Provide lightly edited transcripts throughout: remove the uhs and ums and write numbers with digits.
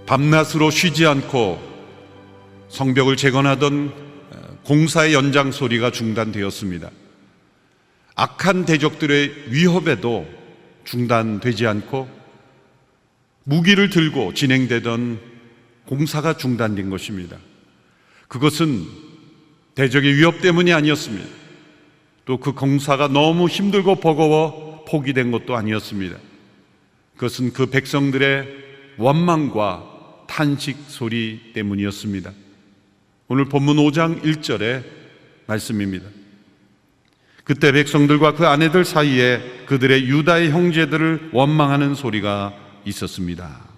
밤낮으로 쉬지 않고 성벽을 재건하던 공사의 연장 소리가 중단되었습니다. 악한 대적들의 위협에도 중단되지 않고 무기를 들고 진행되던 공사가 중단된 것입니다. 그것은 대적의 위협 때문이 아니었습니다. 또 그 공사가 너무 힘들고 버거워 포기된 것도 아니었습니다. 그것은 그 백성들의 원망과 탄식 소리 때문이었습니다. 오늘 본문 5장 1절의 말씀입니다. 그때 백성들과 그 아내들 사이에 그들의 유다의 형제들을 원망하는 소리가 있었습니다.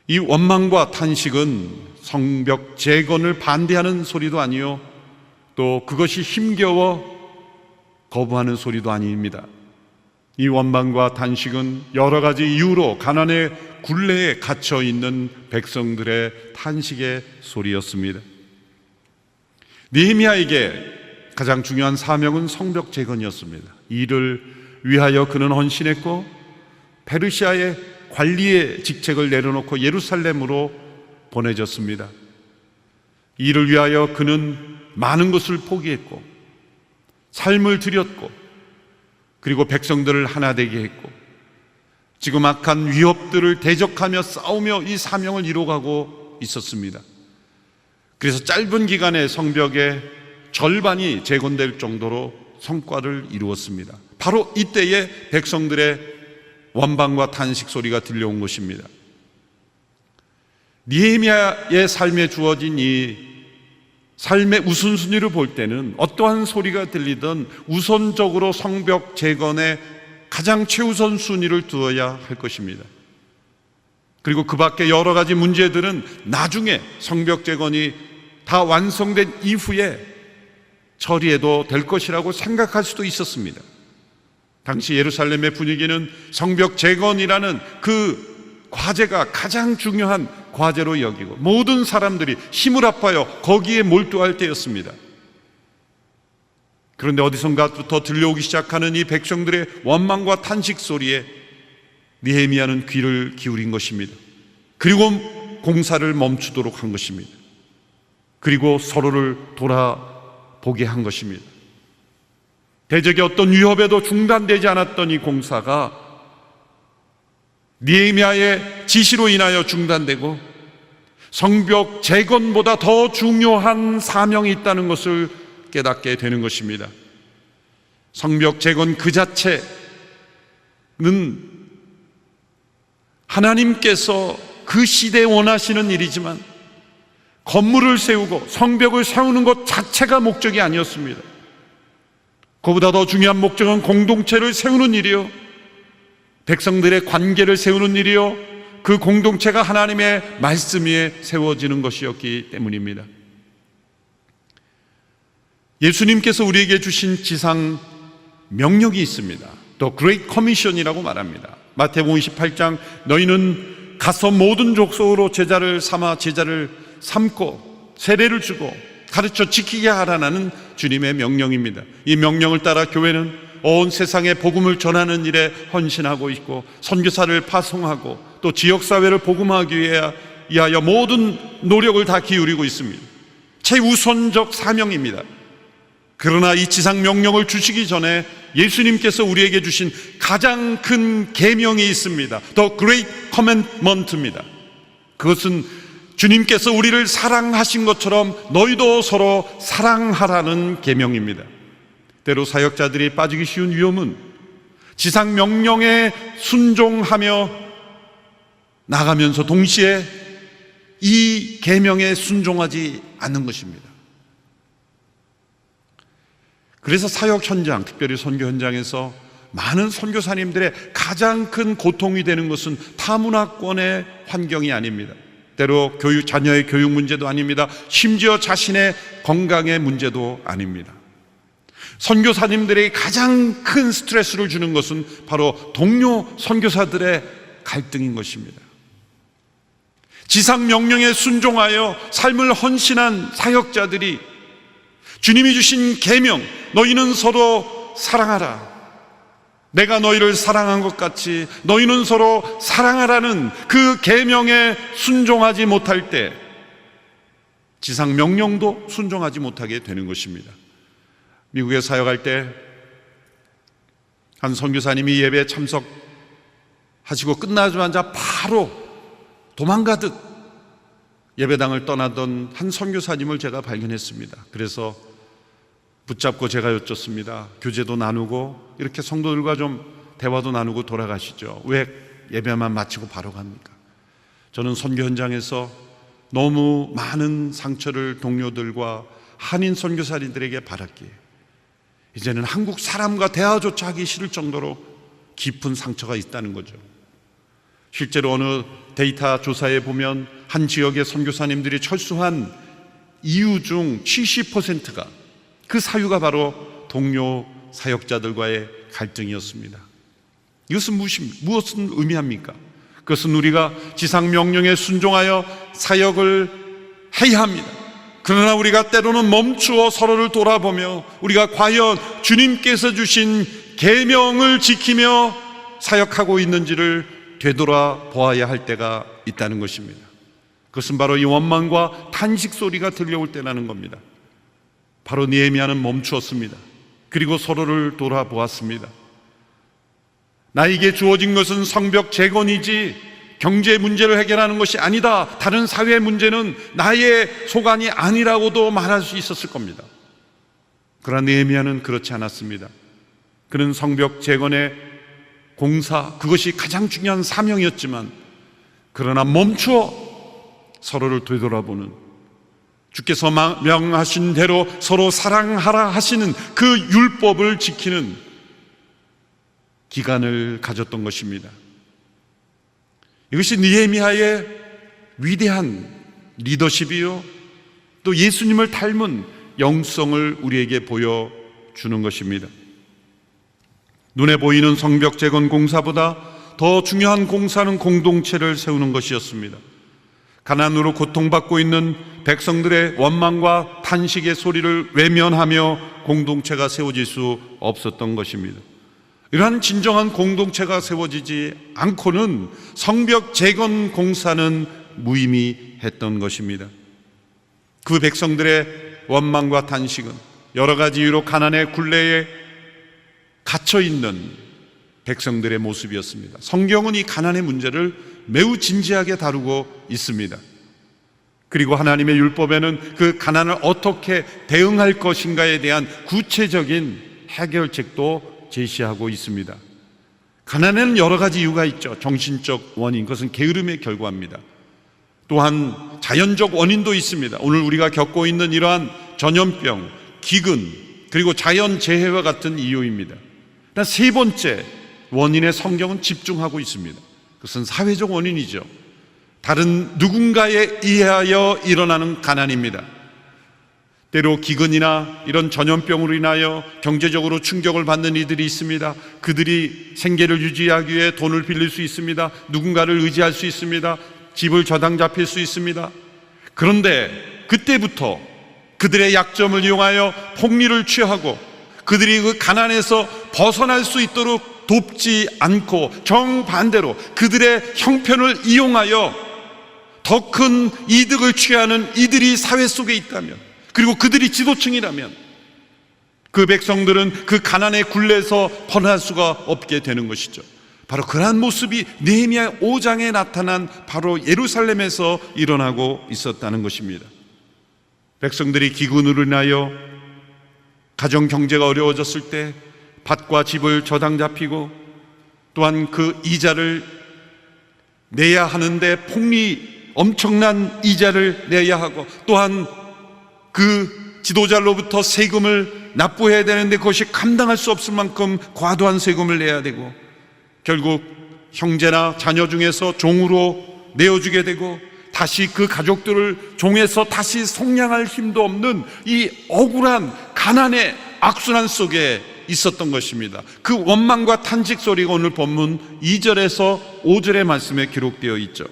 이 원망과 탄식은 성벽 재건을 반대하는 소리도 아니요, 또 그것이 힘겨워 거부하는 소리도 아닙니다. 이 원망과 탄식은 여러 가지 이유로 가난의 굴레에 갇혀 있는 백성들의 탄식의 소리였습니다. 느헤미야에게 가장 중요한 사명은 성벽 재건이었습니다. 이를 위하여 그는 헌신했고 페르시아의 관리의 직책을 내려놓고 예루살렘으로 보내졌습니다. 이를 위하여 그는 많은 것을 포기했고 삶을 드렸고 그리고 백성들을 하나 되게 했고 지금 악한 위협들을 대적하며 싸우며 이 사명을 이루어가고 있었습니다. 그래서 짧은 기간에 성벽의 절반이 재건될 정도로 성과를 이루었습니다. 바로 이때에 백성들의 원방과 탄식 소리가 들려온 것입니다. 느헤미야의 삶에 주어진 이 삶의 우선순위를 볼 때는 어떠한 소리가 들리든 우선적으로 성벽 재건에 가장 최우선 순위를 두어야 할 것입니다. 그리고 그 밖에 여러 가지 문제들은 나중에 성벽 재건이 다 완성된 이후에 처리해도 될 것이라고 생각할 수도 있었습니다. 당시 예루살렘의 분위기는 성벽 재건이라는 그 과제가 가장 중요한 과제로 여기고 모든 사람들이 힘을 합하여 거기에 몰두할 때였습니다. 그런데 어디선가부터 들려오기 시작하는 이 백성들의 원망과 탄식 소리에 느헤미야는 귀를 기울인 것입니다. 그리고 공사를 멈추도록 한 것입니다. 그리고 서로를 돌아보게 한 것입니다. 대적의 어떤 위협에도 중단되지 않았던 이 공사가 느헤미야의 지시로 인하여 중단되고 성벽 재건보다 더 중요한 사명이 있다는 것을 깨닫게 되는 것입니다. 성벽 재건 그 자체는 하나님께서 그 시대에 원하시는 일이지만 건물을 세우고 성벽을 세우는 것 자체가 목적이 아니었습니다. 그보다 더 중요한 목적은 공동체를 세우는 일이요, 백성들의 관계를 세우는 일이요, 그 공동체가 하나님의 말씀 위에 세워지는 것이었기 때문입니다. 예수님께서 우리에게 주신 지상 명령이 있습니다. The Great Commission이라고 말합니다. 마태복음 28장 너희는 가서 모든 족속으로 제자를 삼아 제자를 삼고 세례를 주고 가르쳐 지키게 하라는 주님의 명령입니다. 이 명령을 따라 교회는 온 세상에 복음을 전하는 일에 헌신하고 있고 선교사를 파송하고 또 지역사회를 복음하기 위하여 모든 노력을 다 기울이고 있습니다. 최우선적 사명입니다. 그러나 이 지상 명령을 주시기 전에 예수님께서 우리에게 주신 가장 큰 계명이 있습니다. The Great Commandment입니다. 그것은 주님께서 우리를 사랑하신 것처럼 너희도 서로 사랑하라는 계명입니다. 때로 사역자들이 빠지기 쉬운 위험은 지상 명령에 순종하며 나가면서 동시에 이 계명에 순종하지 않는 것입니다. 그래서 사역 현장, 특별히 선교 현장에서 많은 선교사님들의 가장 큰 고통이 되는 것은 타문화권의 환경이 아닙니다. 때로 자녀의 교육 문제도 아닙니다. 심지어 자신의 건강의 문제도 아닙니다. 선교사님들에게 가장 큰 스트레스를 주는 것은 바로 동료 선교사들의 갈등인 것입니다. 지상 명령에 순종하여 삶을 헌신한 사역자들이 주님이 주신 계명, 너희는 서로 사랑하라, 내가 너희를 사랑한 것 같이 너희는 서로 사랑하라는 그 계명에 순종하지 못할 때 지상 명령도 순종하지 못하게 되는 것입니다. 미국에 사역할 때 한 선교사님이 예배에 참석하시고 끝나자마자 바로 도망가듯 예배당을 떠나던 한 선교사님을 제가 발견했습니다. 그래서 붙잡고 제가 여쭙습니다. 교제도 나누고 이렇게 성도들과 좀 대화도 나누고 돌아가시죠. 왜 예배만 마치고 바로 갑니까? 저는 선교 현장에서 너무 많은 상처를 동료들과 한인 선교사님들에게 받았기에 이제는 한국 사람과 대화조차 하기 싫을 정도로 깊은 상처가 있다는 거죠. 실제로 어느 데이터 조사에 보면 한 지역의 선교사님들이 철수한 이유 중 70%가 그 사유가 바로 동료 사역자들과의 갈등이었습니다. 이것은 무엇을 의미합니까? 그것은 우리가 지상 명령에 순종하여 사역을 해야 합니다. 그러나 우리가 때로는 멈추어 서로를 돌아보며 우리가 과연 주님께서 주신 계명을 지키며 사역하고 있는지를 되돌아보아야 할 때가 있다는 것입니다. 그것은 바로 이 원망과 탄식 소리가 들려올 때라는 겁니다. 바로 느헤미야는 멈추었습니다. 그리고 서로를 돌아보았습니다. 나에게 주어진 것은 성벽 재건이지 경제 문제를 해결하는 것이 아니다. 다른 사회 문제는 나의 소관이 아니라고도 말할 수 있었을 겁니다. 그러나 느헤미야는 그렇지 않았습니다. 그는 성벽 재건의 공사, 그것이 가장 중요한 사명이었지만 그러나 멈추어 서로를 되돌아보는, 주께서 명하신 대로 서로 사랑하라 하시는 그 율법을 지키는 기간을 가졌던 것입니다. 이것이 느헤미야의 위대한 리더십이요, 또 예수님을 닮은 영성을 우리에게 보여주는 것입니다. 눈에 보이는 성벽 재건 공사보다 더 중요한 공사는 공동체를 세우는 것이었습니다. 가난으로 고통받고 있는 백성들의 원망과 탄식의 소리를 외면하며 공동체가 세워질 수 없었던 것입니다. 이러한 진정한 공동체가 세워지지 않고는 성벽 재건 공사는 무의미했던 것입니다. 그 백성들의 원망과 탄식은 여러 가지 이유로 가난의 굴레에 갇혀있는 백성들의 모습이었습니다. 성경은 이 가난의 문제를 매우 진지하게 다루고 있습니다. 그리고 하나님의 율법에는 그 가난을 어떻게 대응할 것인가에 대한 구체적인 해결책도 제시하고 있습니다. 가난에는 여러 가지 이유가 있죠. 정신적 원인, 그것은 게으름의 결과입니다. 또한 자연적 원인도 있습니다. 오늘 우리가 겪고 있는 이러한 전염병, 기근, 그리고 자연재해와 같은 이유입니다. 세 번째 원인에 성경은 집중하고 있습니다. 그것은 사회적 원인이죠. 다른 누군가에 의하여 일어나는 가난입니다. 때로 기근이나 이런 전염병으로 인하여 경제적으로 충격을 받는 이들이 있습니다. 그들이 생계를 유지하기 위해 돈을 빌릴 수 있습니다. 누군가를 의지할 수 있습니다. 집을 저당 잡힐 수 있습니다. 그런데 그때부터 그들의 약점을 이용하여 폭리를 취하고 그들이 그 가난에서 벗어날 수 있도록 돕지 않고 정반대로 그들의 형편을 이용하여 더 큰 이득을 취하는 이들이 사회 속에 있다면, 그리고 그들이 지도층이라면 그 백성들은 그 가난의 굴레에서 벗어날 수가 없게 되는 것이죠. 바로 그러한 모습이 느헤미야 5장에 나타난 바로 예루살렘에서 일어나고 있었다는 것입니다. 백성들이 기근으로 인하여 가정 경제가 어려워졌을 때 밭과 집을 저당 잡히고 또한 그 이자를 내야 하는데 엄청난 이자를 내야 하고 또한 그 지도자로부터 세금을 납부해야 되는데 그것이 감당할 수 없을 만큼 과도한 세금을 내야 되고 결국 형제나 자녀 중에서 종으로 내어주게 되고 다시 그 가족들을 종에서 다시 속량할 힘도 없는 이 억울한 가난의 악순환 속에 있었던 것입니다. 그 원망과 탄식 소리가 오늘 본문 2절에서 5절의 말씀에 기록되어 있죠.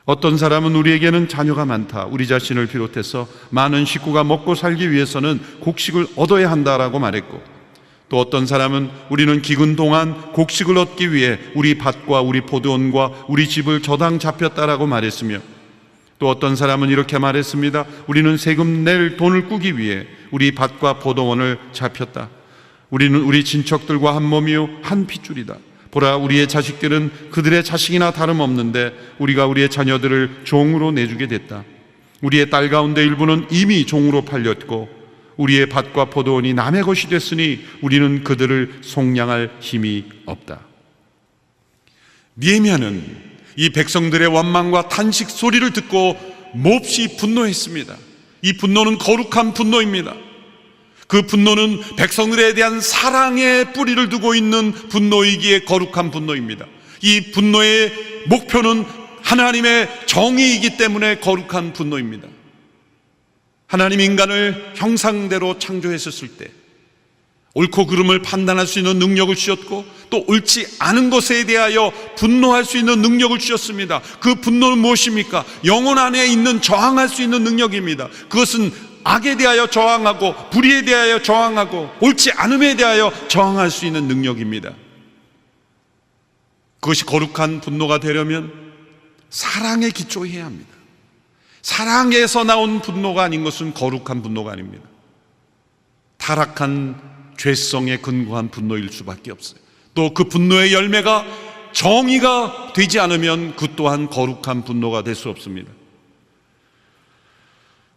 어떤 사람은 우리에게는 자녀가 많다, 우리 자신을 비롯해서 많은 식구가 먹고 살기 위해서는 곡식을 얻어야 한다라고 말했고, 또 어떤 사람은 우리는 기근 동안 곡식을 얻기 위해 우리 밭과 우리 포도원과 우리 집을 저당 잡혔다라고 말했으며, 또 어떤 사람은 이렇게 말했습니다. 우리는 세금 낼 돈을 꾸기 위해 우리 밭과 포도원을 잡혔다. 우리는 우리 친척들과 한 몸이요 한 핏줄이다. 보라, 우리의 자식들은 그들의 자식이나 다름없는데 우리가 우리의 자녀들을 종으로 내주게 됐다. 우리의 딸 가운데 일부는 이미 종으로 팔렸고 우리의 밭과 포도원이 남의 것이 됐으니 우리는 그들을 속량할 힘이 없다. 느헤미야는 이 백성들의 원망과 탄식 소리를 듣고 몹시 분노했습니다. 이 분노는 거룩한 분노입니다. 그 분노는 백성들에 대한 사랑의 뿌리를 두고 있는 분노이기에 거룩한 분노입니다. 이 분노의 목표는 하나님의 정의이기 때문에 거룩한 분노입니다. 하나님 인간을 형상대로 창조했었을 때 옳고 그름을 판단할 수 있는 능력을 주셨고, 또 옳지 않은 것에 대하여 분노할 수 있는 능력을 주셨습니다. 그 분노는 무엇입니까? 영혼 안에 있는 저항할 수 있는 능력입니다. 그것은 악에 대하여 저항하고 불의에 대하여 저항하고 옳지 않음에 대하여 저항할 수 있는 능력입니다. 그것이 거룩한 분노가 되려면 사랑에 기초해야 합니다. 사랑에서 나온 분노가 아닌 것은 거룩한 분노가 아닙니다. 타락한 죄성에 근거한 분노일 수밖에 없어요. 또 그 분노의 열매가 정의가 되지 않으면 그 또한 거룩한 분노가 될 수 없습니다.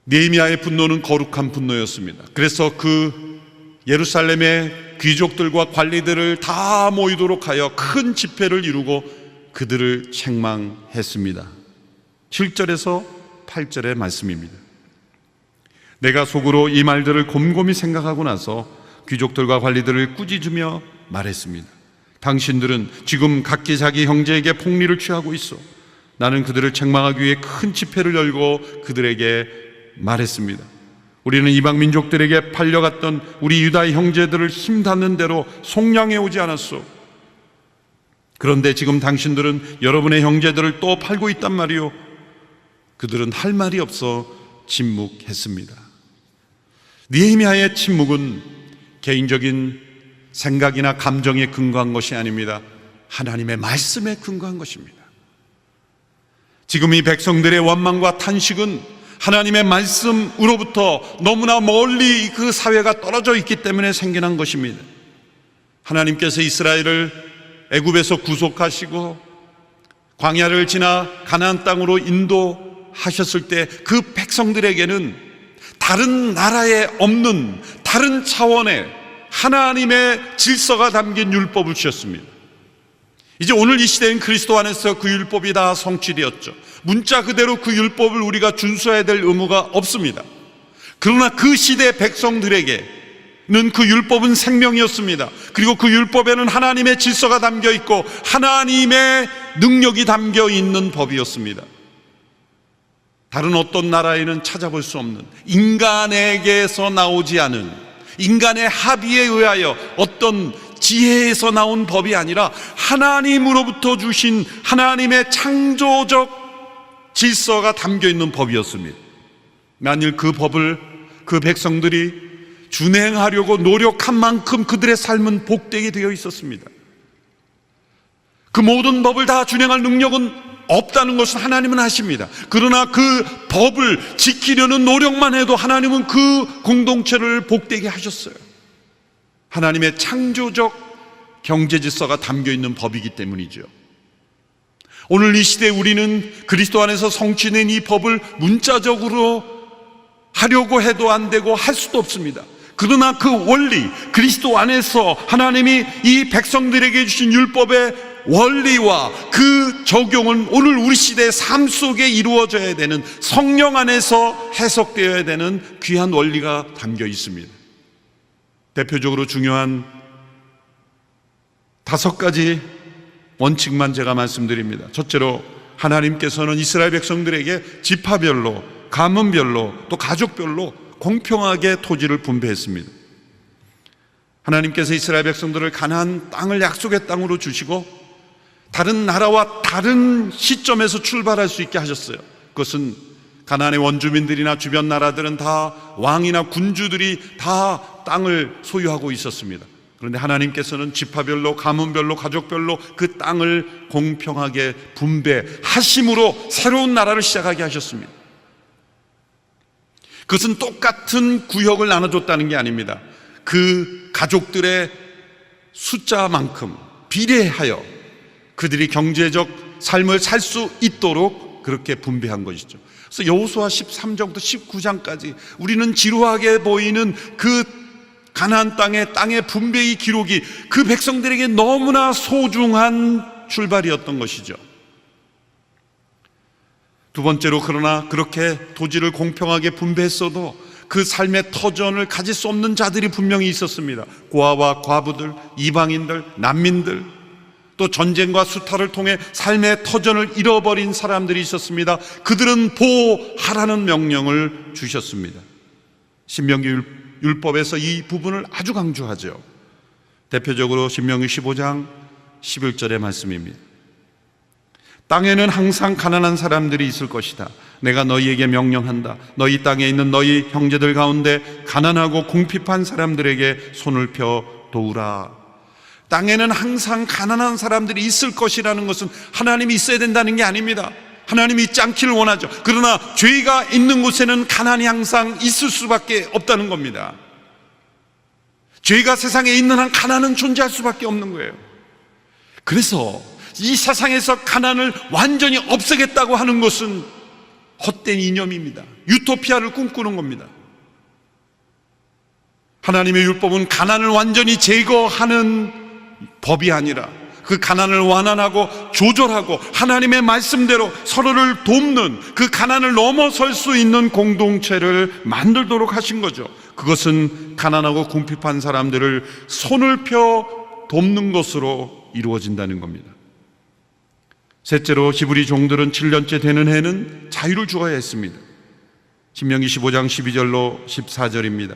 느헤미야의 분노는 거룩한 분노였습니다. 그래서 그 예루살렘의 귀족들과 관리들을 다 모이도록 하여 큰 집회를 이루고 그들을 책망했습니다. 7절에서 8절의 말씀입니다. 내가 속으로 이 말들을 곰곰이 생각하고 나서 귀족들과 관리들을 꾸짖으며 말했습니다. 당신들은 지금 각기 자기 형제에게 폭리를 취하고 있어. 나는 그들을 책망하기 위해 큰 집회를 열고 그들에게 말했습니다. 우리는 이방 민족들에게 팔려갔던 우리 유다의 형제들을 힘닿는 대로 속량해 오지 않았소. 그런데 지금 당신들은 여러분의 형제들을 또 팔고 있단 말이요. 그들은 할 말이 없어 침묵했습니다. 느헤미야의 침묵은 개인적인 생각이나 감정에 근거한 것이 아닙니다. 하나님의 말씀에 근거한 것입니다. 지금 이 백성들의 원망과 탄식은 하나님의 말씀으로부터 너무나 멀리 그 사회가 떨어져 있기 때문에 생겨난 것입니다. 하나님께서 이스라엘을 애굽에서 구속하시고 광야를 지나 가나안 땅으로 인도하셨을 때 그 백성들에게는 다른 나라에 없는 다른 차원의 하나님의 질서가 담긴 율법을 주셨습니다. 이제 오늘 이 시대엔 그리스도 안에서 그 율법이 다 성취되었죠. 문자 그대로 그 율법을 우리가 준수해야 될 의무가 없습니다. 그러나 그 시대 백성들에게는 그 율법은 생명이었습니다. 그리고 그 율법에는 하나님의 질서가 담겨 있고 하나님의 능력이 담겨 있는 법이었습니다. 다른 어떤 나라에는 찾아볼 수 없는, 인간에게서 나오지 않은, 인간의 합의에 의하여 어떤 지혜에서 나온 법이 아니라 하나님으로부터 주신 하나님의 창조적 질서가 담겨 있는 법이었습니다. 만일 그 법을 그 백성들이 준행하려고 노력한 만큼 그들의 삶은 복되게 되어 있었습니다. 그 모든 법을 다 준행할 능력은 없다는 것은 하나님은 아십니다. 그러나 그 법을 지키려는 노력만 해도 하나님은 그 공동체를 복되게 하셨어요. 하나님의 창조적 경제 질서가 담겨 있는 법이기 때문이죠. 오늘 이 시대에 우리는 그리스도 안에서 성취된 이 법을 문자적으로 하려고 해도 안 되고 할 수도 없습니다. 그러나 그 원리, 그리스도 안에서 하나님이 이 백성들에게 주신 율법의 원리와 그 적용은 오늘 우리 시대의 삶 속에 이루어져야 되는, 성령 안에서 해석되어야 되는 귀한 원리가 담겨 있습니다. 대표적으로 중요한 5가지 원칙만 제가 말씀드립니다. 첫째로, 하나님께서는 이스라엘 백성들에게 지파별로, 가문별로, 또 가족별로 공평하게 토지를 분배했습니다. 하나님께서 이스라엘 백성들을 가나안 땅을 약속의 땅으로 주시고 다른 나라와 다른 시점에서 출발할 수 있게 하셨어요. 그것은 가나안의 원주민들이나 주변 나라들은 다 왕이나 군주들이 다 땅을 소유하고 있었습니다. 그런데 하나님께서는 지파별로, 가문별로, 가족별로 그 땅을 공평하게 분배하심으로 새로운 나라를 시작하게 하셨습니다. 그것은 똑같은 구역을 나눠줬다는 게 아닙니다. 그 가족들의 숫자만큼 비례하여 그들이 경제적 삶을 살 수 있도록 그렇게 분배한 것이죠. 그래서 여호수아 13장부터 19장까지 우리는 지루하게 보이는 그 가나안 땅의 분배의 기록이 그 백성들에게 너무나 소중한 출발이었던 것이죠. 두 번째로, 그러나 그렇게 토지를 공평하게 분배했어도 그 삶의 터전을 가질 수 없는 자들이 분명히 있었습니다. 고아와 과부들, 이방인들, 난민들, 또 전쟁과 수탈을 통해 삶의 터전을 잃어버린 사람들이 있었습니다. 그들은 보호하라는 명령을 주셨습니다. 신명기 율법에서 이 부분을 아주 강조하죠. 대표적으로 신명기 15장 11절의 말씀입니다. 땅에는 항상 가난한 사람들이 있을 것이다. 내가 너희에게 명령한다. 너희 땅에 있는 너희 형제들 가운데 가난하고 궁핍한 사람들에게 손을 펴 도우라. 땅에는 항상 가난한 사람들이 있을 것이라는 것은 하나님이 있어야 된다는 게 아닙니다. 하나님이 있지 않기를 원하죠. 그러나 죄가 있는 곳에는 가난이 항상 있을 수밖에 없다는 겁니다. 죄가 세상에 있는 한 가난은 존재할 수밖에 없는 거예요. 그래서 이 세상에서 가난을 완전히 없애겠다고 하는 것은 헛된 이념입니다. 유토피아를 꿈꾸는 겁니다. 하나님의 율법은 가난을 완전히 제거하는 법이 아니라 그 가난을 완화하고 조절하고 하나님의 말씀대로 서로를 돕는, 그 가난을 넘어설 수 있는 공동체를 만들도록 하신 거죠. 그것은 가난하고 궁핍한 사람들을 손을 펴 돕는 것으로 이루어진다는 겁니다. 셋째로, 히브리 종들은 7년째 되는 해는 자유를 주어야 했습니다. 신명기 15장 12절로 14절입니다.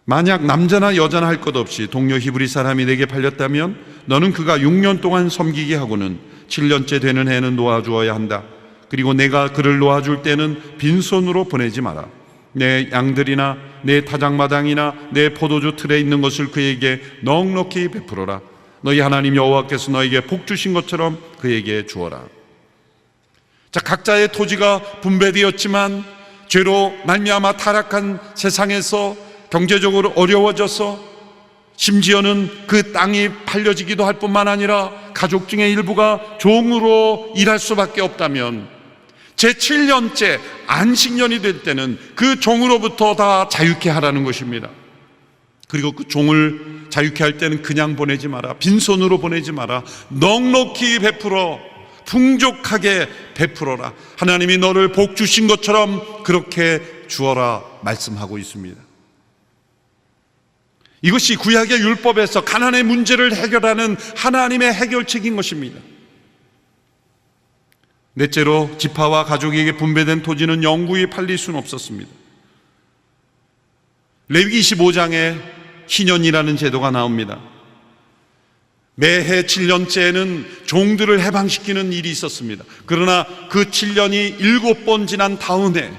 만약 남자나 여자나 할 것 없이 동료 히브리 사람이 내게 팔렸다면 너는 그가 6년 동안 섬기게 하고는 7년째 되는 해는 놓아주어야 한다. 그리고 내가 그를 놓아줄 때는 빈손으로 보내지 마라. 내 양들이나 내 타작마당이나 내 포도주 틀에 있는 것을 그에게 넉넉히 베풀어라. 너희 하나님 여호와께서 너에게 복 주신 것처럼 그에게 주어라. 자, 각자의 토지가 분배되었지만 죄로 말미암아 타락한 세상에서 경제적으로 어려워져서 심지어는 그 땅이 팔려지기도 할 뿐만 아니라 가족 중에 일부가 종으로 일할 수밖에 없다면 제7년째 안식년이 될 때는 그 종으로부터 다 자유케 하라는 것입니다. 그리고 그 종을 자유케 할 때는 그냥 보내지 마라. 빈손으로 보내지 마라. 넉넉히 베풀어, 풍족하게 베풀어라. 하나님이 너를 복 주신 것처럼 그렇게 주어라 말씀하고 있습니다. 이것이 구약의 율법에서 가난의 문제를 해결하는 하나님의 해결책인 것입니다. 넷째로, 지파와 가족에게 분배된 토지는 영구히 팔릴 수는 없었습니다. 레위기 25장에 희년이라는 제도가 나옵니다. 매해 7년째에는 종들을 해방시키는 일이 있었습니다. 그러나 그 7년이 7번 지난 다음에,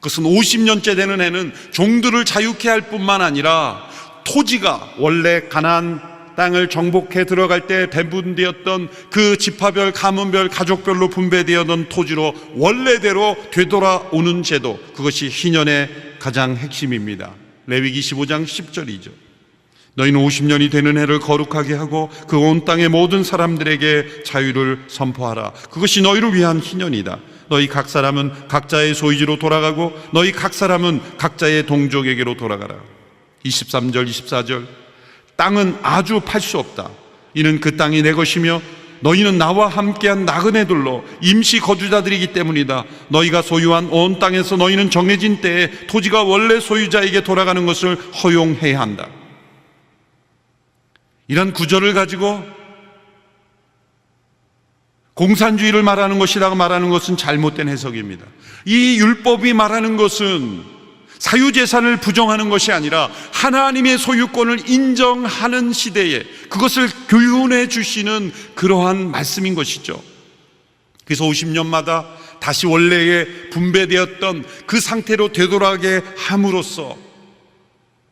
그것은 50년째 되는 해는 종들을 자유케 할 뿐만 아니라 토지가 원래 가나안 땅을 정복해 들어갈 때 배분되었던 그 지파별, 가문별, 가족별로 분배되었던 토지로 원래대로 되돌아오는 제도, 그것이 희년의 가장 핵심입니다. 레위기 15장 10절이죠. 너희는 50년이 되는 해를 거룩하게 하고 그 온 땅의 모든 사람들에게 자유를 선포하라. 그것이 너희를 위한 희년이다. 너희 각 사람은 각자의 소유지로 돌아가고 너희 각 사람은 각자의 동족에게로 돌아가라. 23절 24절, 땅은 아주 팔 수 없다. 이는 그 땅이 내 것이며 너희는 나와 함께한 나그네들로 임시 거주자들이기 때문이다. 너희가 소유한 온 땅에서 너희는 정해진 때에 토지가 원래 소유자에게 돌아가는 것을 허용해야 한다. 이런 구절을 가지고 공산주의를 말하는 것이라고 말하는 것은 잘못된 해석입니다. 이 율법이 말하는 것은 사유재산을 부정하는 것이 아니라 하나님의 소유권을 인정하는 시대에 그것을 교훈해 주시는 그러한 말씀인 것이죠. 그래서 50년마다 다시 원래의 분배되었던 그 상태로 되돌아가게 함으로써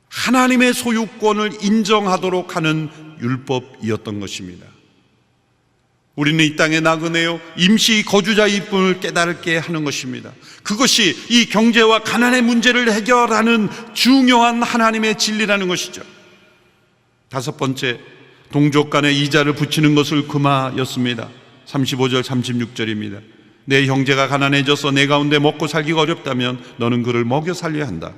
하나님의 소유권을 인정하도록 하는 율법이었던 것입니다. 우리는 이 땅에 나그네요 임시 거주자의 뿐을 깨달게 하는 것입니다. 그것이 이 경제와 가난의 문제를 해결하는 중요한 하나님의 진리라는 것이죠. 다섯 번째, 동족 간에 이자를 붙이는 것을 금하였습니다. 35절 36절입니다. 내 형제가 가난해져서 내 가운데 먹고 살기가 어렵다면 너는 그를 먹여 살려야 한다.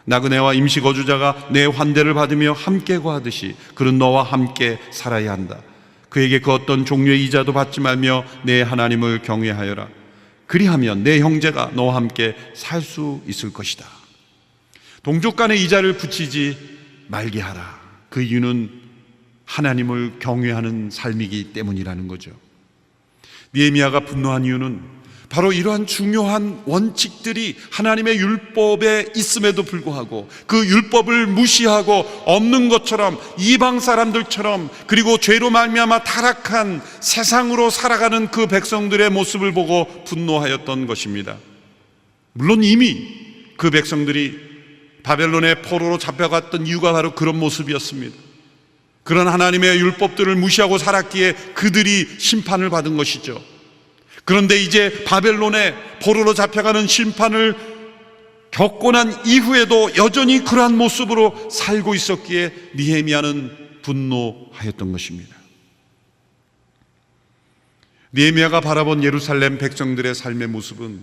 나그네와 임시 거주자가 내 환대를 받으며 함께 거하듯이 그는 너와 함께 살아야 한다. 그에게 그 어떤 종류의 이자도 받지 말며 내 하나님을 경외하여라. 그리하면 내 형제가 너와 함께 살 수 있을 것이다. 동족 간에 이자를 붙이지 말게 하라. 그 이유는 하나님을 경외하는 삶이기 때문이라는 거죠. 느헤미야가 분노한 이유는 바로 이러한 중요한 원칙들이 하나님의 율법에 있음에도 불구하고 그 율법을 무시하고 없는 것처럼 이방 사람들처럼 그리고 죄로 말미암아 타락한 세상으로 살아가는 그 백성들의 모습을 보고 분노하였던 것입니다. 물론 이미 그 백성들이 바벨론의 포로로 잡혀갔던 이유가 바로 그런 모습이었습니다. 그런 하나님의 율법들을 무시하고 살았기에 그들이 심판을 받은 것이죠. 그런데 이제 바벨론의 포로로 잡혀가는 심판을 겪고 난 이후에도 여전히 그러한 모습으로 살고 있었기에 느헤미야는 분노하였던 것입니다. 느헤미야가 바라본 예루살렘 백성들의 삶의 모습은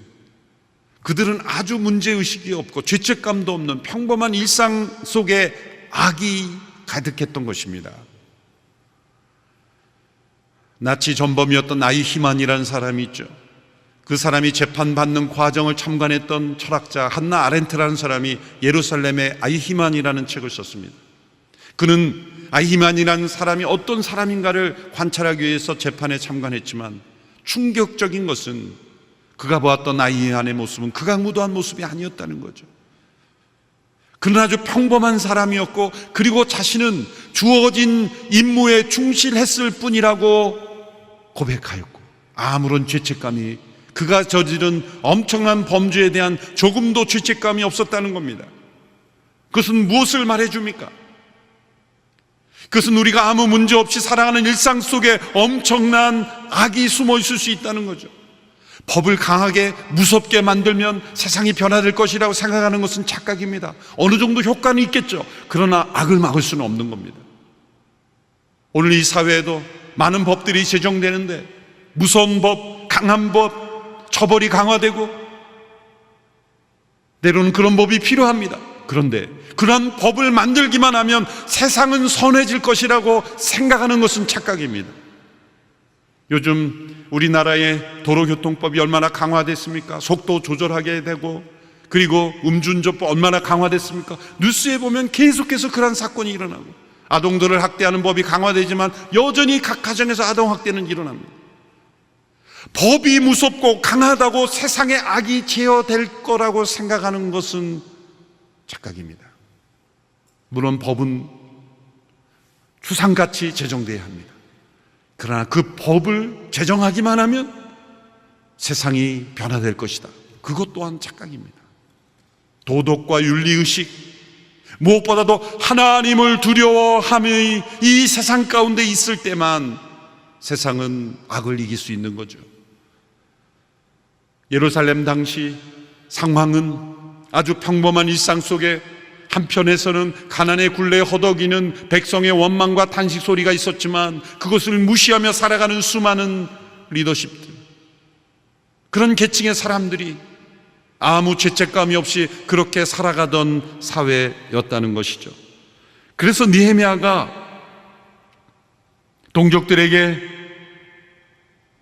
그들은 아주 문제의식이 없고 죄책감도 없는 평범한 일상 속에 악이 가득했던 것입니다. 나치 전범이었던 아이히만이라는 사람이 있죠. 그 사람이 재판받는 과정을 참관했던 철학자 한나 아렌트라는 사람이 예루살렘의 아이히만이라는 책을 썼습니다. 그는 아이히만이라는 사람이 어떤 사람인가를 관찰하기 위해서 재판에 참관했지만 충격적인 것은 그가 보았던 아이히만의 모습은 그가 무도한 모습이 아니었다는 거죠. 그는 아주 평범한 사람이었고 그리고 자신은 주어진 임무에 충실했을 뿐이라고 고백하였고 아무런 죄책감이 그가 저지른 엄청난 범죄에 대한 조금도 죄책감이 없었다는 겁니다. 그것은 무엇을 말해줍니까? 그것은 우리가 아무 문제 없이 살아가는 일상 속에 엄청난 악이 숨어 있을 수 있다는 거죠. 법을 강하게 무섭게 만들면 세상이 변화될 것이라고 생각하는 것은 착각입니다. 어느 정도 효과는 있겠죠. 그러나 악을 막을 수는 없는 겁니다. 오늘 이 사회에도 많은 법들이 제정되는데 무서운 법, 강한 법, 처벌이 강화되고 때로는 그런 법이 필요합니다. 그런데 그런 법을 만들기만 하면 세상은 선해질 것이라고 생각하는 것은 착각입니다. 요즘 우리나라의 도로교통법이 얼마나 강화됐습니까? 속도 조절하게 되고 그리고 음주운전법 얼마나 강화됐습니까? 뉴스에 보면 계속해서 그런 사건이 일어나고 아동들을 학대하는 법이 강화되지만 여전히 각 가정에서 아동학대는 일어납니다. 법이 무섭고 강하다고 세상에 악이 제어될 거라고 생각하는 것은 착각입니다. 물론 법은 추상같이 제정돼야 합니다. 그러나 그 법을 제정하기만 하면 세상이 변화될 것이다. 그것 또한 착각입니다. 도덕과 윤리의식, 무엇보다도 하나님을 두려워함의 이 세상 가운데 있을 때만 세상은 악을 이길 수 있는 거죠. 예루살렘 당시 상황은 아주 평범한 일상 속에 한편에서는 가난의 굴레에 허덕이는 백성의 원망과 탄식 소리가 있었지만 그것을 무시하며 살아가는 수많은 리더십들, 그런 계층의 사람들이 아무 죄책감이 없이 그렇게 살아가던 사회였다는 것이죠. 그래서 느헤미야가 동족들에게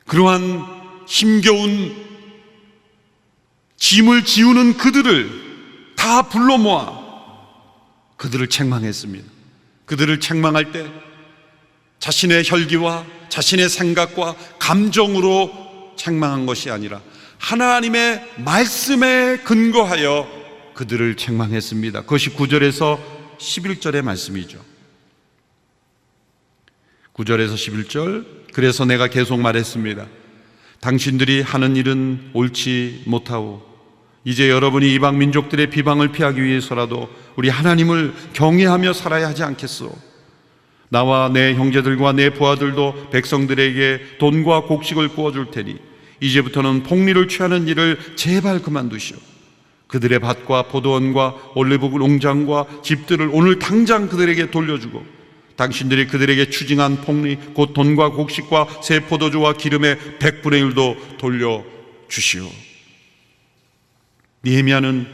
그러한 힘겨운 짐을 지우는 그들을 다 불러 모아 그들을 책망했습니다. 그들을 책망할 때 자신의 혈기와 자신의 생각과 감정으로 책망한 것이 아니라 하나님의 말씀에 근거하여 그들을 책망했습니다. 그것이 9절에서 11절의 말씀이죠. 9절에서 11절, 그래서 내가 계속 말했습니다. 당신들이 하는 일은 옳지 못하오. 이제 여러분이 이방 민족들의 비방을 피하기 위해서라도 우리 하나님을 경외하며 살아야 하지 않겠소? 나와 내 형제들과 내 부하들도 백성들에게 돈과 곡식을 구워줄 테니 이제부터는 폭리를 취하는 일을 제발 그만두시오. 그들의 밭과 포도원과 올리브 농장과 집들을 오늘 당장 그들에게 돌려주고 당신들이 그들에게 추징한 폭리 곧 돈과 곡식과 새 포도주와 기름의 100분의 1도 돌려주시오. 느헤미야는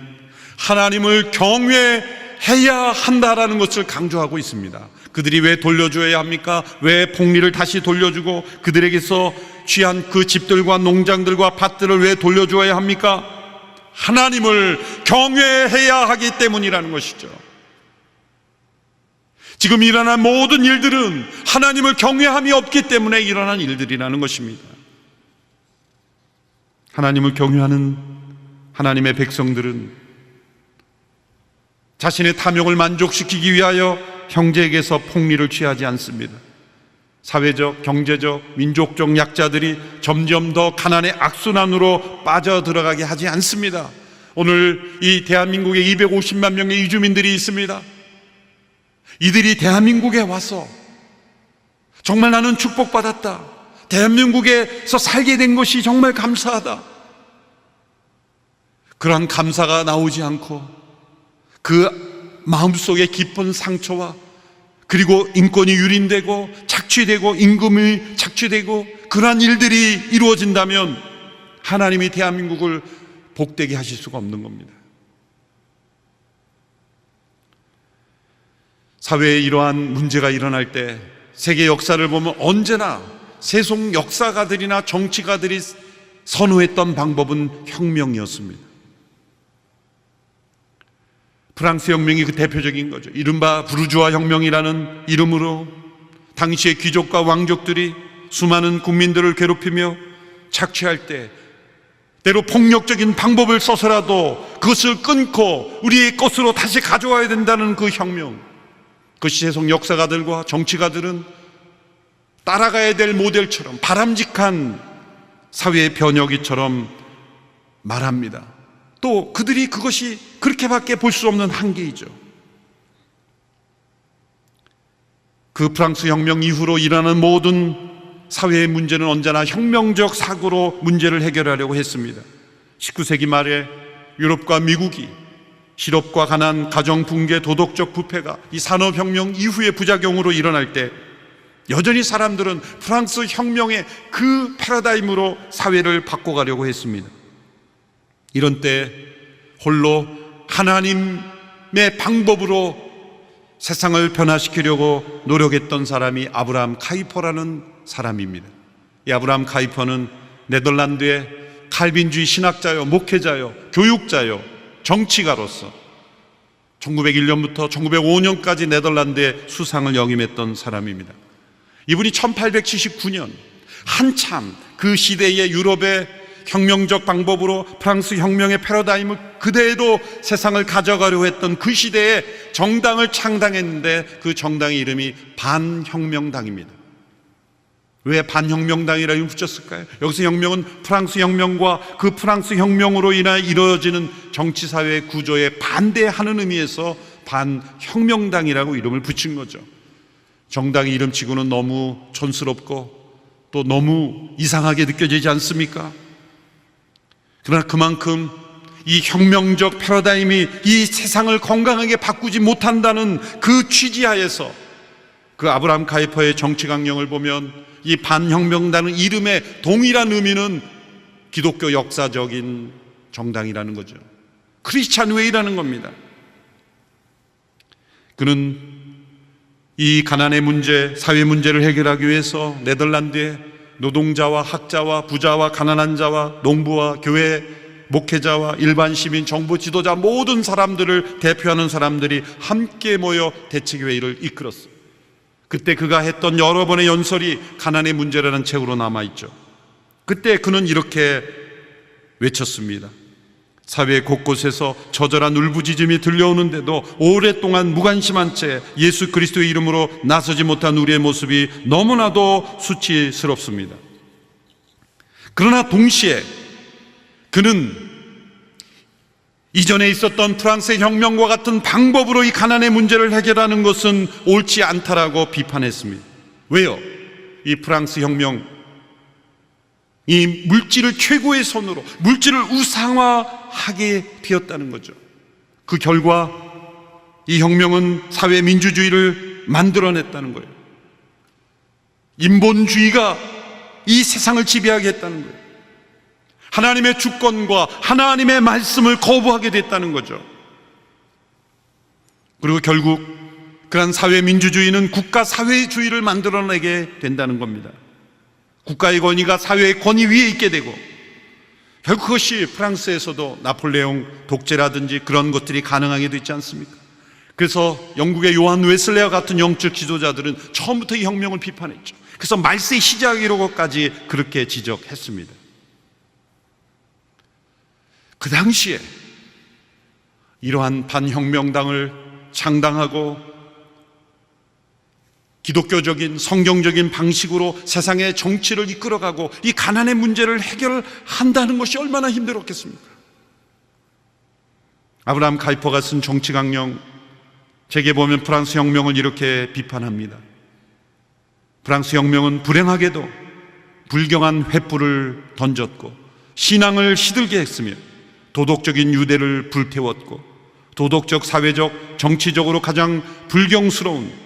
하나님을 경외해야 한다라는 것을 강조하고 있습니다. 그들이 왜 돌려줘야 합니까? 왜 폭리를 다시 돌려주고 그들에게서 취한 그 집들과 농장들과 밭들을 왜 돌려줘야 합니까? 하나님을 경외해야 하기 때문이라는 것이죠. 지금 일어난 모든 일들은 하나님을 경외함이 없기 때문에 일어난 일들이라는 것입니다. 하나님을 경외하는 하나님의 백성들은 자신의 탐욕을 만족시키기 위하여 형제에게서 폭리를 취하지 않습니다. 사회적, 경제적, 민족적 약자들이 점점 더 가난의 악순환으로 빠져들어가게 하지 않습니다. 오늘 이 대한민국에 250만 명의 이주민들이 있습니다. 이들이 대한민국에 와서 정말 나는 축복받았다, 대한민국에서 살게 된 것이 정말 감사하다, 그러한 감사가 나오지 않고 그 마음속에 깊은 상처와 그리고 인권이 유린되고 착취되고 임금이 착취되고 그러한 일들이 이루어진다면 하나님이 대한민국을 복되게 하실 수가 없는 겁니다. 사회에 이러한 문제가 일어날 때 세계 역사를 보면 언제나 세속 역사가들이나 정치가들이 선호했던 방법은 혁명이었습니다. 프랑스 혁명이 그 대표적인 거죠. 이른바 부르주아 혁명이라는 이름으로 당시의 귀족과 왕족들이 수많은 국민들을 괴롭히며 착취할 때 때로 폭력적인 방법을 써서라도 그것을 끊고 우리의 것으로 다시 가져와야 된다는 그 혁명, 그것이 세속 역사가들과 정치가들은 따라가야 될 모델처럼 바람직한 사회의 변혁이처럼 말합니다. 또 그들이 그것이 그렇게밖에 볼 수 없는 한계이죠. 그 프랑스 혁명 이후로 일어나는 모든 사회의 문제는 언제나 혁명적 사고로 문제를 해결하려고 했습니다. 19세기 말에 유럽과 미국이 실업과 가난, 가정 붕괴, 도덕적 부패가 이 산업혁명 이후의 부작용으로 일어날 때 여전히 사람들은 프랑스 혁명의 그 패러다임으로 사회를 바꿔가려고 했습니다. 이런 때 홀로 하나님의 방법으로 세상을 변화시키려고 노력했던 사람이 아브라함 카이퍼라는 사람입니다. 이 아브라함 카이퍼는 네덜란드의 칼빈주의 신학자요, 목회자요, 교육자요, 정치가로서 1901년부터 1905년까지 네덜란드의 수상을 역임했던 사람입니다. 이분이 1879년 한참 그 시대의 유럽의 혁명적 방법으로 프랑스 혁명의 패러다임을 그대로 세상을 가져가려고 했던 그 시대에 정당을 창당했는데 그 정당의 이름이 반혁명당입니다. 왜 반혁명당이라고 이름 붙였을까요? 여기서 혁명은 프랑스 혁명과 그 프랑스 혁명으로 인하여 이루어지는 정치사회 구조에 반대하는 의미에서 반혁명당이라고 이름을 붙인 거죠. 정당의 이름치고는 너무 촌스럽고 또 너무 이상하게 느껴지지 않습니까? 그러나 그만큼 이 혁명적 패러다임이 이 세상을 건강하게 바꾸지 못한다는 그 취지하에서 그 아브라함 카이퍼의 정치 강령을 보면 이 반혁명당은 이름의 동일한 의미는 기독교 역사적인 정당이라는 거죠. 크리스찬 웨이라는 겁니다. 그는 이 가난의 문제, 사회 문제를 해결하기 위해서 네덜란드의 노동자와 학자와 부자와 가난한 자와 농부와 교회 목회자와 일반 시민, 정부 지도자 모든 사람들을 대표하는 사람들이 함께 모여 대책회의를 이끌었어요. 그때 그가 했던 여러 번의 연설이 가난의 문제라는 책으로 남아있죠. 그때 그는 이렇게 외쳤습니다. 사회 곳곳에서 처절한 울부짖음이 들려오는데도 오랫동안 무관심한 채 예수 그리스도의 이름으로 나서지 못한 우리의 모습이 너무나도 수치스럽습니다. 그러나 동시에 그는 이전에 있었던 프랑스의 혁명과 같은 방법으로 이 가난의 문제를 해결하는 것은 옳지 않다라고 비판했습니다. 왜요? 이 프랑스 혁명, 이 물질을 최고의 선으로, 물질을 우상화하게 되었다는 거죠. 그 결과 이 혁명은 사회 민주주의를 만들어냈다는 거예요. 인본주의가 이 세상을 지배하게 했다는 거예요. 하나님의 주권과 하나님의 말씀을 거부하게 됐다는 거죠. 그리고 결국 그런 사회 민주주의는 국가 사회주의를 만들어내게 된다는 겁니다. 국가의 권위가 사회의 권위 위에 있게 되고, 결국 그것이 프랑스에서도 나폴레옹 독재라든지 그런 것들이 가능하게 되지 않습니까? 그래서 영국의 요한 웨슬레와 같은 영적 지도자들은 처음부터 이 혁명을 비판했죠. 그래서 말세의 시작이라고까지 그렇게 지적했습니다. 그 당시에 이러한 반혁명당을 창당하고 기독교적인 성경적인 방식으로 세상의 정치를 이끌어가고 이 가난의 문제를 해결한다는 것이 얼마나 힘들었겠습니까? 아브라함 카이퍼가 쓴 정치강령 책에 보면 프랑스 혁명을 이렇게 비판합니다. 프랑스 혁명은 불행하게도 불경한 횃불을 던졌고 신앙을 시들게 했으며 도덕적인 유대를 불태웠고 도덕적, 사회적, 정치적으로 가장 불경스러운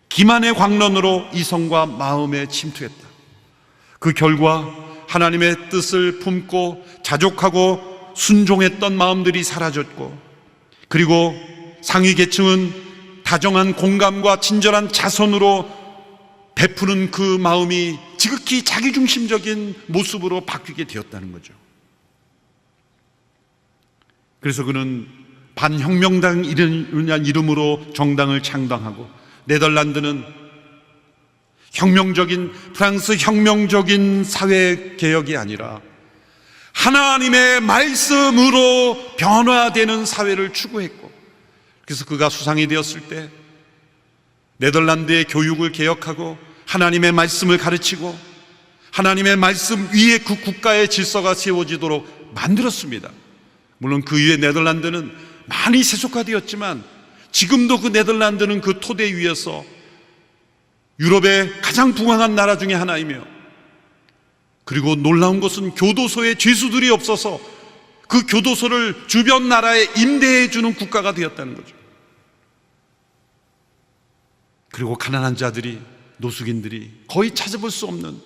기만의 광론으로 이성과 마음에 침투했다. 그 결과 하나님의 뜻을 품고 자족하고 순종했던 마음들이 사라졌고, 그리고 상위 계층은 다정한 공감과 친절한 자선으로 베푸는 그 마음이 지극히 자기중심적인 모습으로 바뀌게 되었다는 거죠. 그래서 그는 반혁명당이라는 이름으로 정당을 창당하고, 네덜란드는 혁명적인 프랑스 혁명적인 사회개혁이 아니라 하나님의 말씀으로 변화되는 사회를 추구했고, 그래서 그가 수상이 되었을 때 네덜란드의 교육을 개혁하고 하나님의 말씀을 가르치고 하나님의 말씀 위에 그 국가의 질서가 세워지도록 만들었습니다. 물론 그 이후에 네덜란드는 많이 세속화되었지만 지금도 그 네덜란드는 그 토대 위에서 유럽의 가장 부강한 나라 중에 하나이며, 그리고 놀라운 것은 교도소에 죄수들이 없어서 그 교도소를 주변 나라에 임대해 주는 국가가 되었다는 거죠. 그리고 가난한 자들이, 노숙인들이 거의 찾아볼 수 없는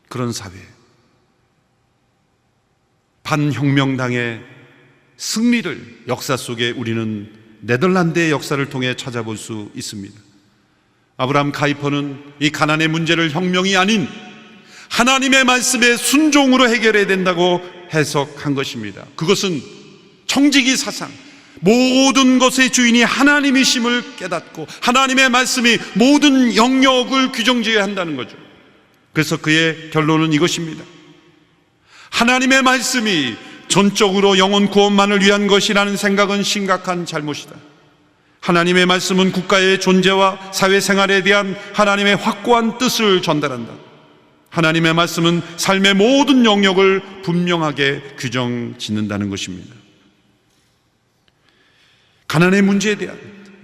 그런 사회. 반혁명당의 승리를 역사 속에 우리는 네덜란드의 역사를 통해 찾아볼 수 있습니다. 아브라함 카이퍼는 이 가난의 문제를 혁명이 아닌 하나님의 말씀의 순종으로 해결해야 된다고 해석한 것입니다. 그것은 청지기 사상, 모든 것의 주인이 하나님이심을 깨닫고 하나님의 말씀이 모든 영역을 규정지어야 한다는 거죠. 그래서 그의 결론은 이것입니다. 하나님의 말씀이 전적으로 영혼 구원만을 위한 것이라는 생각은 심각한 잘못이다. 하나님의 말씀은 국가의 존재와 사회생활에 대한 하나님의 확고한 뜻을 전달한다. 하나님의 말씀은 삶의 모든 영역을 분명하게 규정 짓는다는 것입니다. 가난의 문제에 대한,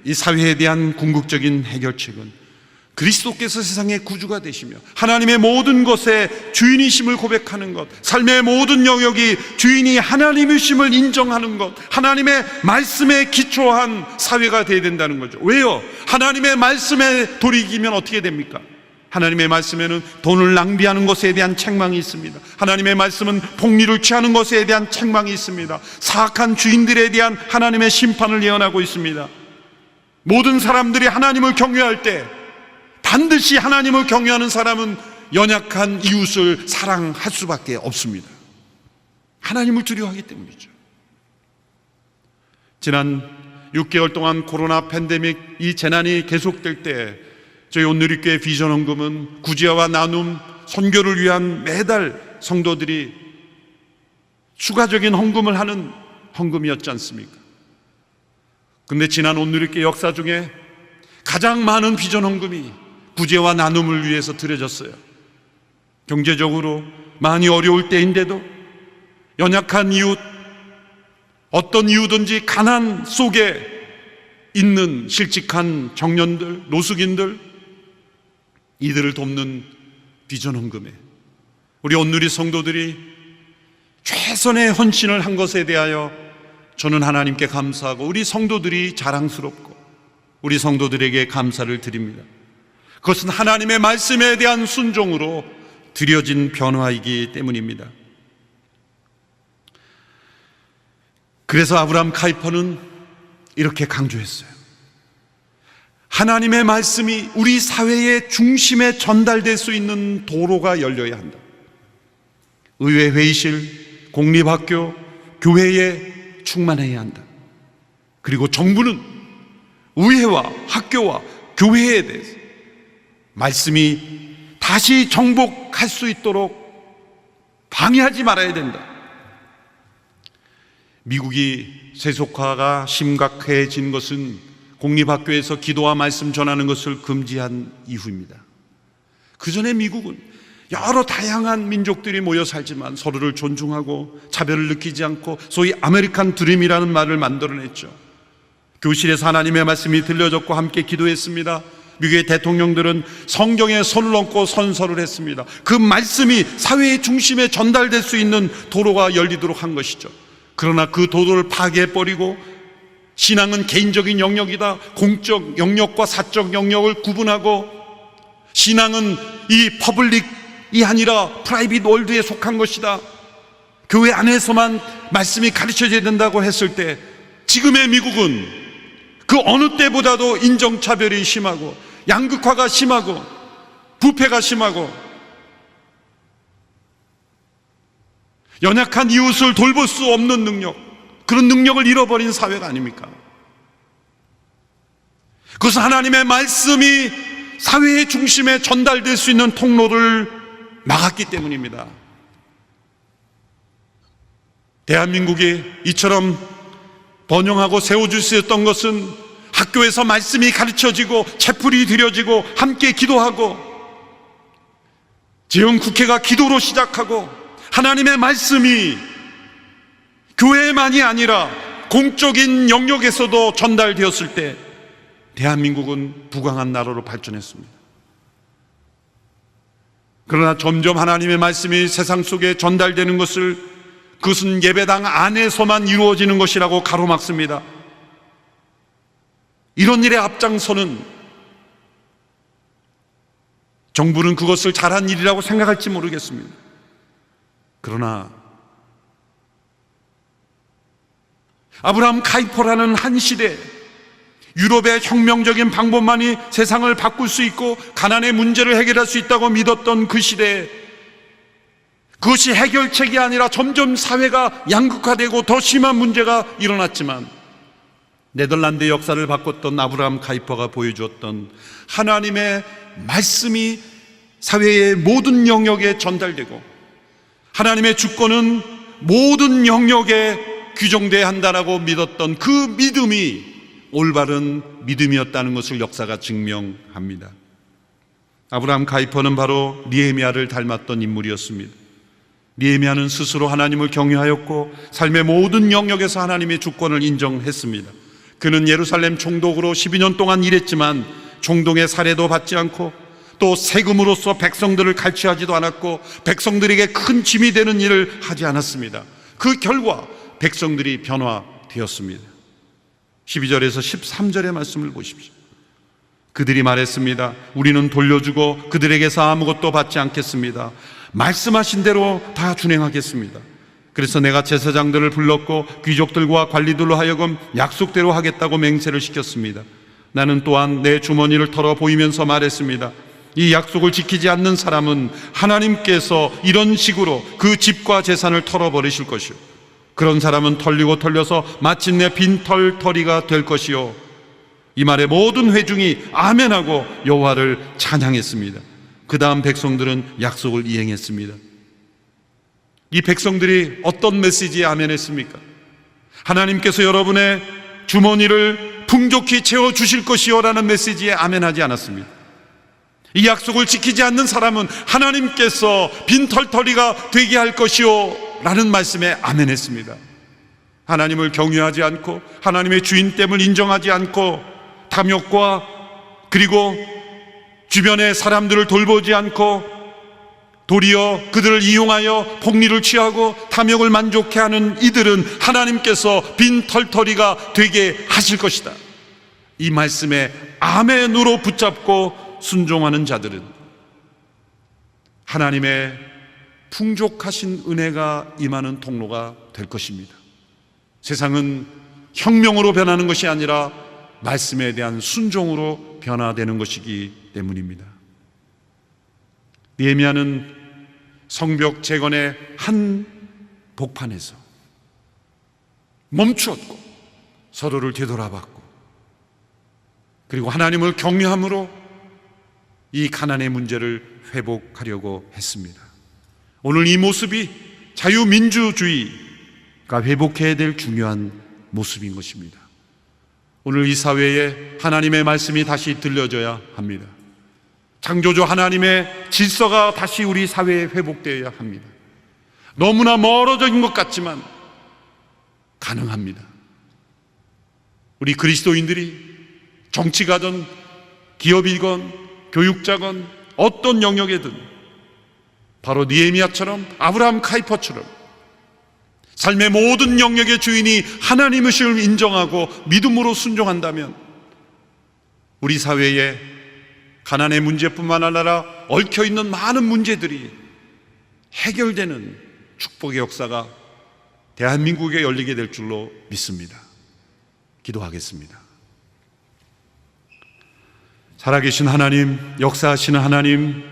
이 사회에 대한 궁극적인 해결책은 그리스도께서 세상의 구주가 되시며 하나님의 모든 것의 주인이심을 고백하는 것, 삶의 모든 영역이 주인이 하나님이심을 인정하는 것, 하나님의 말씀에 기초한 사회가 되어야 된다는 거죠. 왜요? 하나님의 말씀에 돌이키면 어떻게 됩니까? 하나님의 말씀에는 돈을 낭비하는 것에 대한 책망이 있습니다. 하나님의 말씀은 폭리를 취하는 것에 대한 책망이 있습니다. 사악한 주인들에 대한 하나님의 심판을 예언하고 있습니다. 모든 사람들이 하나님을 경외할 때 반드시 하나님을 경외하는 사람은 연약한 이웃을 사랑할 수밖에 없습니다. 하나님을 두려워하기 때문이죠. 지난 6개월 동안 코로나 팬데믹 이 재난이 계속될 때 저희 온누리교회 비전 헌금은 구제와 나눔, 선교를 위한 매달 성도들이 추가적인 헌금을 하는 헌금이었지 않습니까? 근데 지난 온누리교회 역사 중에 가장 많은 비전 헌금이 구제와 나눔을 위해서 드려졌어요. 경제적으로 많이 어려울 때인데도 연약한 이웃, 어떤 이유든지 가난 속에 있는 실직한 청년들, 노숙인들, 이들을 돕는 비전 헌금에 우리 온누리 성도들이 최선의 헌신을 한 것에 대하여 저는 하나님께 감사하고 우리 성도들이 자랑스럽고 우리 성도들에게 감사를 드립니다. 그것은 하나님의 말씀에 대한 순종으로 드려진 변화이기 때문입니다. 그래서 아브라함 카이퍼는 이렇게 강조했어요. 하나님의 말씀이 우리 사회의 중심에 전달될 수 있는 도로가 열려야 한다. 의회 회의실, 공립학교, 교회에 충만해야 한다. 그리고 정부는 의회와 학교와 교회에 대해서 말씀이 다시 정복할 수 있도록 방해하지 말아야 된다. 미국이 세속화가 심각해진 것은 공립학교에서 기도와 말씀 전하는 것을 금지한 이후입니다. 그 전에 미국은 여러 다양한 민족들이 모여 살지만 서로를 존중하고 차별을 느끼지 않고 소위 아메리칸 드림이라는 말을 만들어냈죠. 교실에서 하나님의 말씀이 들려졌고 함께 기도했습니다. 미국의 대통령들은 성경에 손을 얹고 선서를 했습니다. 그 말씀이 사회의 중심에 전달될 수 있는 도로가 열리도록 한 것이죠. 그러나 그 도로를 파괴해버리고 신앙은 개인적인 영역이다, 공적 영역과 사적 영역을 구분하고 신앙은 이 퍼블릭이 아니라 프라이빗 월드에 속한 것이다, 교회 안에서만 말씀이 가르쳐져야 된다고 했을 때 지금의 미국은 그 어느 때보다도 인종차별이 심하고 양극화가 심하고 부패가 심하고 연약한 이웃을 돌볼 수 없는 능력, 그런 능력을 잃어버린 사회가 아닙니까? 그것은 하나님의 말씀이 사회의 중심에 전달될 수 있는 통로를 막았기 때문입니다. 대한민국이 이처럼 번영하고 세워질 수 있었던 것은 학교에서 말씀이 가르쳐지고 채플이 드려지고 함께 기도하고 지역국회가 기도로 시작하고 하나님의 말씀이 교회만이 아니라 공적인 영역에서도 전달되었을 때 대한민국은 부강한 나라로 발전했습니다. 그러나 점점 하나님의 말씀이 세상 속에 전달되는 것을 그것은 예배당 안에서만 이루어지는 것이라고 가로막습니다. 이런 일에 앞장서는 정부는 그것을 잘한 일이라고 생각할지 모르겠습니다. 그러나 아브라함 카이퍼라는 한 시대, 유럽의 혁명적인 방법만이 세상을 바꿀 수 있고 가난의 문제를 해결할 수 있다고 믿었던 그 시대에 그것이 해결책이 아니라 점점 사회가 양극화되고 더 심한 문제가 일어났지만 네덜란드 역사를 바꿨던 아브라함 카이퍼가 보여주었던 하나님의 말씀이 사회의 모든 영역에 전달되고 하나님의 주권은 모든 영역에 규정돼야 한다라고 믿었던 그 믿음이 올바른 믿음이었다는 것을 역사가 증명합니다. 아브라함 카이퍼는 바로 느헤미야를 닮았던 인물이었습니다. 느헤미야는 스스로 하나님을 경외하였고 삶의 모든 영역에서 하나님의 주권을 인정했습니다. 그는 예루살렘 총독으로 12년 동안 일했지만 총독의 살해도 받지 않고 또 세금으로서 백성들을 갈취하지도 않았고 백성들에게 큰 짐이 되는 일을 하지 않았습니다. 그 결과 백성들이 변화되었습니다. 12절에서 13절의 말씀을 보십시오. 그들이 말했습니다. 우리는 돌려주고 그들에게서 아무것도 받지 않겠습니다. 말씀하신 대로 다 준행하겠습니다. 그래서 내가 제사장들을 불렀고 귀족들과 관리들로 하여금 약속대로 하겠다고 맹세를 시켰습니다. 나는 또한 내 주머니를 털어 보이면서 말했습니다. 이 약속을 지키지 않는 사람은 하나님께서 이런 식으로 그 집과 재산을 털어버리실 것이요, 그런 사람은 털리고 털려서 마침내 빈털터리가 될 것이요. 이 말에 모든 회중이 아멘하고 여호와를 찬양했습니다. 그 다음 백성들은 약속을 이행했습니다. 이 백성들이 어떤 메시지에 아멘했습니까? 하나님께서 여러분의 주머니를 풍족히 채워주실 것이요 라는 메시지에 아멘하지 않았습니다. 이 약속을 지키지 않는 사람은 하나님께서 빈털터리가 되게 할 것이요 라는 말씀에 아멘했습니다. 하나님을 경외하지 않고 하나님의 주인됨을 인정하지 않고 탐욕과 그리고 주변의 사람들을 돌보지 않고 도리어 그들을 이용하여 폭리를 취하고 탐욕을 만족해 하는 이들은 하나님께서 빈털터리가 되게 하실 것이다. 이 말씀에 아멘으로 붙잡고 순종하는 자들은 하나님의 풍족하신 은혜가 임하는 통로가 될 것입니다. 세상은 혁명으로 변하는 것이 아니라 말씀에 대한 순종으로 변화되는 것이기 때문입니다. 느헤미야는 성벽 재건의 한 복판에서 멈추었고 서로를 되돌아봤고 그리고 하나님을 경외함으로 이 가난의 문제를 회복하려고 했습니다. 오늘 이 모습이 자유민주주의가 회복해야 될 중요한 모습인 것입니다. 오늘 이 사회에 하나님의 말씀이 다시 들려져야 합니다. 창조주 하나님의 질서가 다시 우리 사회에 회복되어야 합니다. 너무나 멀어진 것 같지만 가능합니다. 우리 그리스도인들이 정치가든 기업이건 교육자건 어떤 영역에든 바로 느헤미야처럼 아브라함 카이퍼처럼 삶의 모든 영역의 주인이 하나님이심을 인정하고 믿음으로 순종한다면 우리 사회에 가난의 문제뿐만 아니라 얽혀있는 많은 문제들이 해결되는 축복의 역사가 대한민국에 열리게 될 줄로 믿습니다. 기도하겠습니다. 살아계신 하나님, 역사하시는 하나님,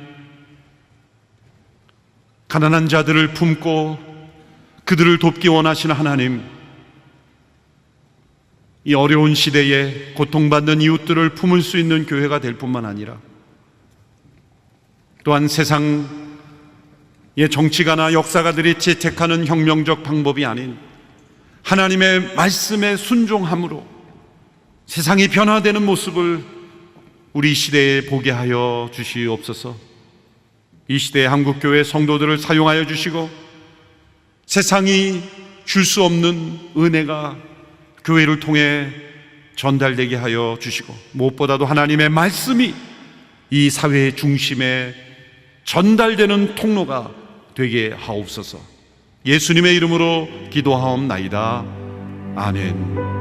가난한 자들을 품고 그들을 돕기 원하시는 하나님, 이 어려운 시대에 고통받는 이웃들을 품을 수 있는 교회가 될 뿐만 아니라 또한 세상의 정치가나 역사가들이 채택하는 혁명적 방법이 아닌 하나님의 말씀에 순종함으로 세상이 변화되는 모습을 우리 시대에 보게 하여 주시옵소서. 이 시대의 한국교회 성도들을 사용하여 주시고 세상이 줄 수 없는 은혜가 교회를 통해 전달되게 하여 주시고 무엇보다도 하나님의 말씀이 이 사회의 중심에 전달되는 통로가 되게 하옵소서. 예수님의 이름으로 기도하옵나이다. 아멘.